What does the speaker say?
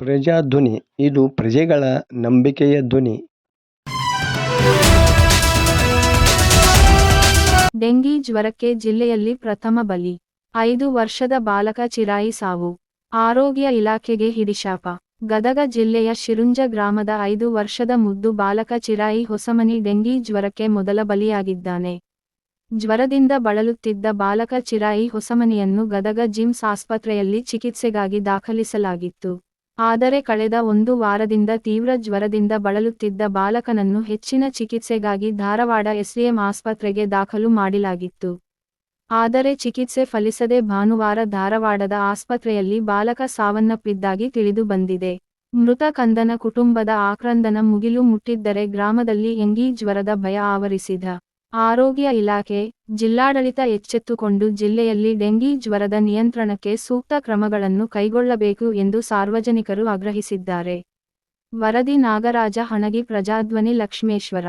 ಪ್ರಜಾಧ್ವನಿ ಇದು ಪ್ರಜೆಗಳ ನಂಬಿಕೆಯ ಧ್ವನಿ. ಡೆಂಗಿ ಜ್ವರಕ್ಕೆ ಜಿಲ್ಲೆಯಲ್ಲಿ ಪ್ರಥಮ ಬಲಿ. 5 ವರ್ಷದ ಬಾಲಕ ಚಿರಾಯಿ ಸಾವು. ಆರೋಗ್ಯ ಇಲಾಖೆಗೆ ಹಿಡಿಶಾಪ. ಗದಗ ಜಿಲ್ಲೆಯ ಶಿರುಂಜ ಗ್ರಾಮದ 5 ವರ್ಷದ ಮುದ್ದು ಬಾಲಕ ಚಿರಾಯಿ ಹೊಸಮನಿ ಡೆಂಗಿ ಜ್ವರಕ್ಕೆ ಮೊದಲ ಬಲಿಯಾಗಿದ್ದಾನೆ. ಜ್ವರದಿಂದ ಬಳಲುತ್ತಿದ್ದ ಬಾಲಕ ಚಿರಾಯಿ ಹೊಸಮನಿಯನ್ನು ಗದಗ ಜಿಮ್ಸ್ ಆಸ್ಪತ್ರೆಯಲ್ಲಿ ಚಿಕಿತ್ಸೆಗಾಗಿ ದಾಖಲಿಸಲಾಗಿತ್ತು. ಆದರೆ ಕಳೆದ 1 ವಾರದಿಂದ ತೀವ್ರ ಜ್ವರದಿಂದ ಬಳಲುತ್ತಿದ್ದ ಬಾಲಕನನ್ನು ಹೆಚ್ಚಿನ ಚಿಕಿತ್ಸೆಗಾಗಿ ಧಾರವಾಡ ಎಸ್ಡಿಎಂ ಆಸ್ಪತ್ರೆಗೆ ದಾಖಲು ಮಾಡಲಾಗಿತ್ತು. ಆದರೆ ಚಿಕಿತ್ಸೆ ಫಲಿಸದೆ ಭಾನುವಾರ ಧಾರವಾಡದ ಆಸ್ಪತ್ರೆಯಲ್ಲಿ ಬಾಲಕ ಸಾವನ್ನಪ್ಪಿದ್ದಾಗಿ ತಿಳಿದು ಬಂದಿದೆ. ಮೃತ ಕಂದನ ಕುಟುಂಬದ ಆಕ್ರಂದನ ಮುಗಿಲು ಮುಟ್ಟಿದ್ದರೆ ಗ್ರಾಮದಲ್ಲಿ ಡೆಂಗಿ ಜ್ವರದ ಭಯ ಆವರಿಸಿದ. ಆರೋಗ್ಯ ಇಲಾಖೆ, ಜಿಲ್ಲಾಡಳಿತ ಎಚ್ಚೆತ್ತುಕೊಂಡು ಜಿಲ್ಲೆಯಲ್ಲಿ ಡೆಂಗಿ ಜ್ವರದ ನಿಯಂತ್ರಣಕ್ಕೆ ಸೂಕ್ತ ಕ್ರಮಗಳನ್ನು ಕೈಗೊಳ್ಳಬೇಕು ಎಂದು ಸಾರ್ವಜನಿಕರು ಆಗ್ರಹಿಸಿದ್ದಾರೆ. ವರದಿ ನಾಗರಾಜ ಹಣಗಿ, ಪ್ರಜಾಧ್ವನಿ, ಲಕ್ಷ್ಮೇಶ್ವರ.